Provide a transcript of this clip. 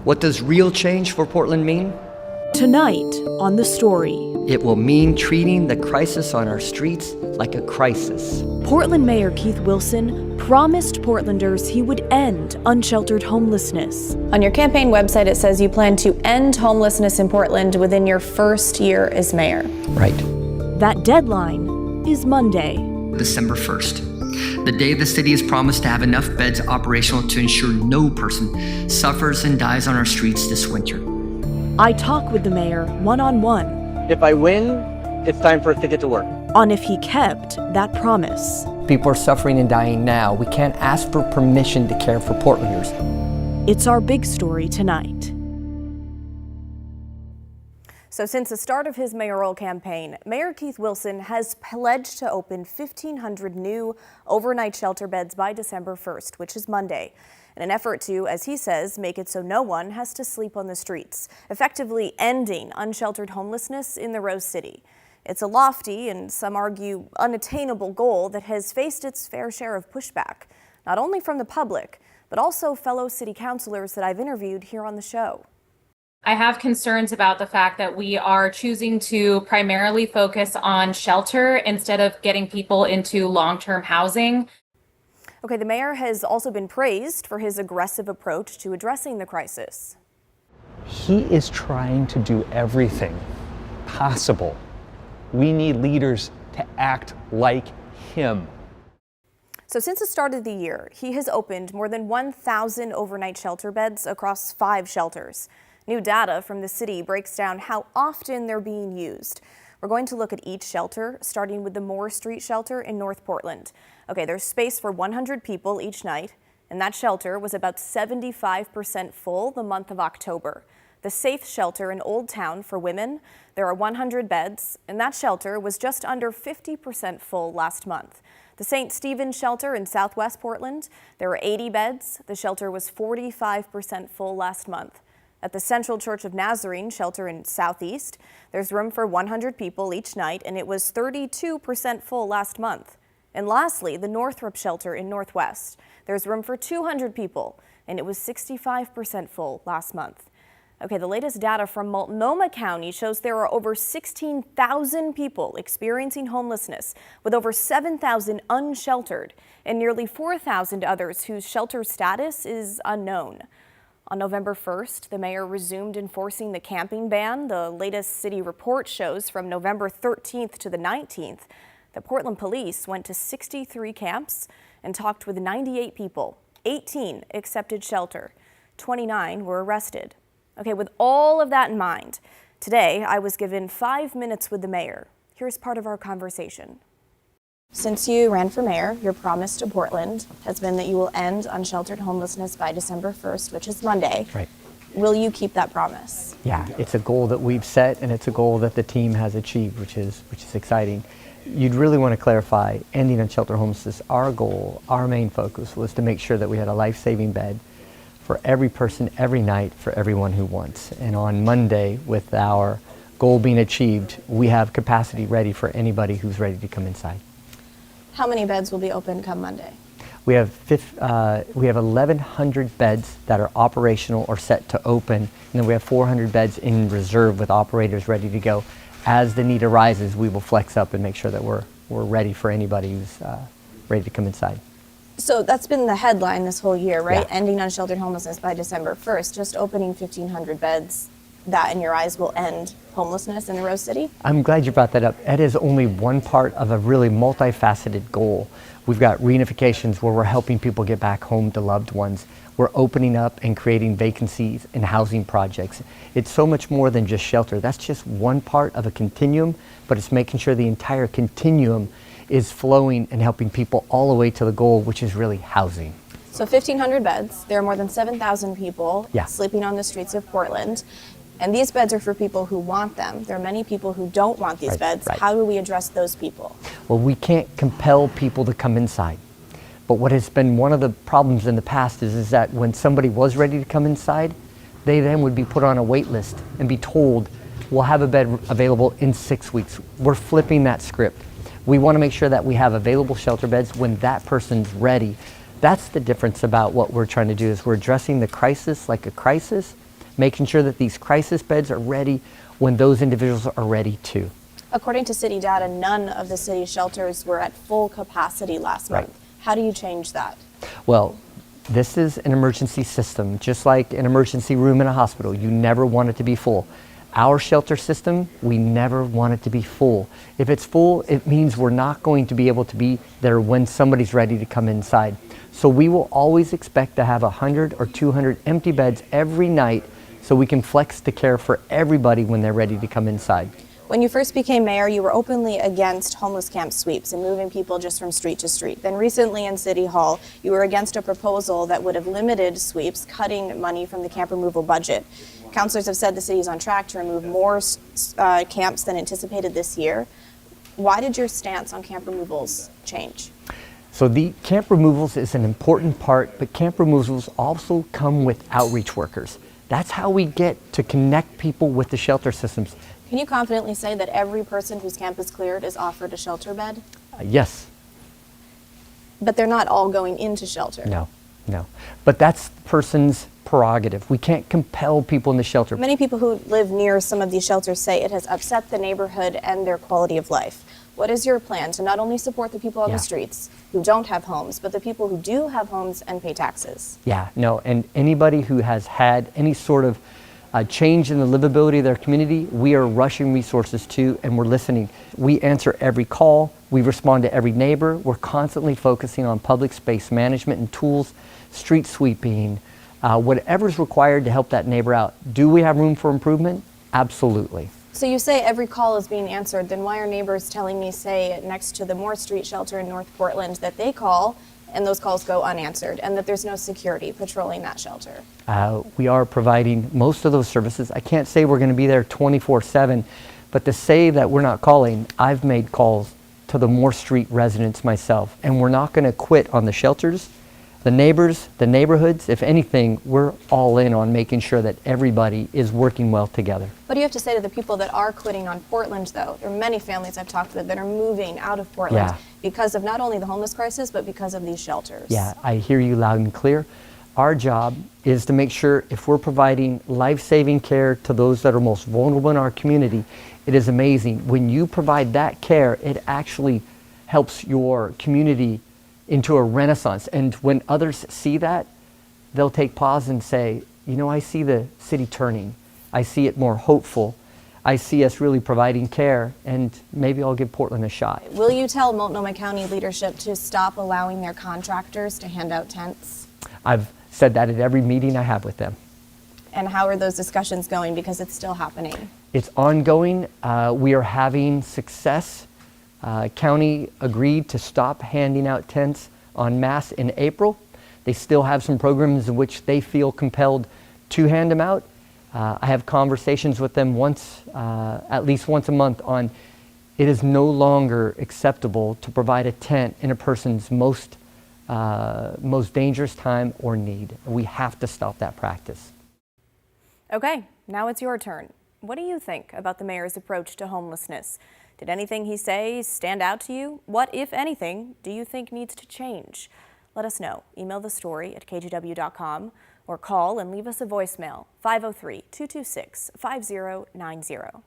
What does real change for Portland mean? Tonight on The Story. It will mean treating the crisis on our streets like a crisis. Portland Mayor Keith Wilson promised Portlanders he would end unsheltered homelessness. On your campaign website, it says you plan to end homelessness in Portland within your first year as mayor. Right. That deadline is Monday. December 1st, the day the city has promised to have enough beds operational to ensure no person suffers and dies on our streets this winter. I talk with the mayor one-on-one If I win, it's time for us to get to work. on if he kept that promise. People are suffering and dying now. We can't ask for permission to care for Portlanders. It's our big story tonight. So since the start of his mayoral campaign, Mayor Keith Wilson has pledged to open 1,500 new overnight shelter beds by December 1st, which is Monday, in an effort to, as he says, make it so no one has to sleep on the streets, effectively ending unsheltered homelessness in the Rose City. It's a lofty and some argue unattainable goal that has faced its fair share of pushback, not only from the public, but also fellow city councilors that I've interviewed here on the show. I have concerns about the fact that we are choosing to primarily focus on shelter instead of getting people into long-term housing. Okay, the mayor has also been praised for his aggressive approach to addressing the crisis. He is trying to do everything possible. We need leaders to act like him. So since the start of the year, he has opened more than 1,000 overnight shelter beds across 5 shelters. New data from the city breaks down how often they're being used. We're going to look at each shelter, starting with the Moore Street shelter in North Portland. Okay, there's space for 100 people each night, and that shelter was about 75% full the month of October. The Safe shelter in Old Town for women, there are 100 beds, and that shelter was just under 50% full last month. The St. Stephen's shelter in Southwest Portland, there were 80 beds. The shelter was 45% full last month. At the Central Church of Nazarene shelter in Southeast, there's room for 100 people each night, and it was 32% full last month. And lastly, the Northrop shelter in Northwest, there's room for 200 people, and it was 65% full last month. Okay, the latest data from Multnomah County shows there are over 16,000 people experiencing homelessness, with over 7,000 unsheltered, and nearly 4,000 others whose shelter status is unknown. On November 1st, the mayor resumed enforcing the camping ban. The latest city report shows from November 13th to the 19th, the Portland police went to 63 camps and talked with 98 people. 18 accepted shelter. 29 were arrested. Okay, with all of that in mind, today I was given 5 minutes with the mayor. Here's part of our conversation. Since you ran for mayor, your promise to Portland has been that you will end unsheltered homelessness by December 1st, which is Monday. Right. Will you keep that promise? Yeah, it's a goal that we've set, and it's a goal that the team has achieved, which is exciting. You'd really want to clarify ending unsheltered homelessness. Our goal, our main focus was to make sure that we had a life-saving bed for every person, every night, for everyone who wants. And on Monday, with our goal being achieved, we have capacity ready for anybody who's ready to come inside. How many beds will be open come Monday? We have 1,100 beds that are operational or set to open, and then we have 400 beds in reserve with operators ready to go. As the need arises, we will flex up and make sure that we're ready for anybody who's ready to come inside. So that's been the headline this whole year, right? Yeah. Ending unsheltered homelessness by December 1st. Just opening 1,500 beds, that in your eyes will end homelessness in the Rose City? I'm glad you brought that up. That is only one part of a really multifaceted goal. We've got reunifications where we're helping people get back home to loved ones. We're opening up and creating vacancies in housing projects. It's so much more than just shelter. That's just one part of a continuum, but it's making sure the entire continuum is flowing and helping people all the way to the goal, which is really housing. So 1,500 beds. There are more than 7,000 people Yeah. sleeping on the streets of Portland. And these beds are for people who want them. There are many people who don't want these beds. Right. How do we address those people? Well, we can't compel people to come inside. But what has been one of the problems in the past is that when somebody was ready to come inside, they then would be put on a wait list and be told, we'll have a bed available in 6 weeks. We're flipping that script. We want to make sure that we have available shelter beds when that person's ready. That's the difference about what we're trying to do, is we're addressing the crisis like a crisis, making sure that these crisis beds are ready when those individuals are ready too. According to city data, none of the city shelters were at full capacity last Right. month. How do you change that? Well, this is an emergency system, just like an emergency room in a hospital. You never want it to be full. Our shelter system, we never want it to be full. If it's full, it means we're not going to be able to be there when somebody's ready to come inside. So we will always expect to have 100 or 200 empty beds every night so we can flex the care for everybody when they're ready to come inside. When you first became mayor, you were openly against homeless camp sweeps and moving people just from street to street. Then recently in City Hall, you were against a proposal that would have limited sweeps, cutting money from the camp removal budget. Councilors have said the city is on track to remove more camps than anticipated this year. Why did your stance on camp removals change? So the camp removals is an important part, but camp removals also come with outreach workers. That's how we get to connect people with the shelter systems. Can you confidently say that every person whose camp is cleared is offered a shelter bed? Yes. But they're not all going into shelter. No. But that's the person's prerogative. We can't compel people in the shelter. Many people who live near some of these shelters say it has upset the neighborhood and their quality of life. What is your plan to not only support the people on the streets who don't have homes, but the people who do have homes and pay taxes? And anybody who has had any sort of change in the livability of their community, we are rushing resources to, and we're listening. We answer every call, we respond to every neighbor, we're constantly focusing on public space management and tools, street sweeping, whatever's required to help that neighbor out. Do we have room for improvement? Absolutely. So you say every call is being answered, then why are neighbors telling me, say, next to the Moore Street shelter in North Portland, that they call and those calls go unanswered and that there's no security patrolling that shelter? We are providing most of those services. I can't say we're going to be there 24/7, but to say that we're not calling, I've made calls to the Moore Street residents myself, and we're not going to quit on the shelters. The neighbors, the neighborhoods, if anything, we're all in on making sure that everybody is working well together. What do you have to say to the people that are quitting on Portland, though? There are many families I've talked with that are moving out of Portland because of not only the homeless crisis, but because of these shelters. Yeah, I hear you loud and clear. Our job is to make sure if we're providing life-saving care to those that are most vulnerable in our community, it is amazing. When you provide that care, it actually helps your community into a renaissance. And when others see that, they'll take pause and say, you know, I see the city turning. I see it more hopeful. I see us really providing care, and maybe I'll give Portland a shot. Will you tell Multnomah County leadership to stop allowing their contractors to hand out tents? I've said that at every meeting I have with them. And how are those discussions going? Because it's still happening. It's ongoing. We are having success. County agreed to stop handing out tents en masse in April. They still have some programs in which they feel compelled to hand them out. I have conversations with them at least once a month on it is no longer acceptable to provide a tent in a person's most dangerous time or need. We have to stop that practice. Okay, now it's your turn. What do you think about the mayor's approach to homelessness? Did anything he say stand out to you? What, if anything, do you think needs to change? Let us know. Email the story at kgw.com or call and leave us a voicemail, 503-226-5090.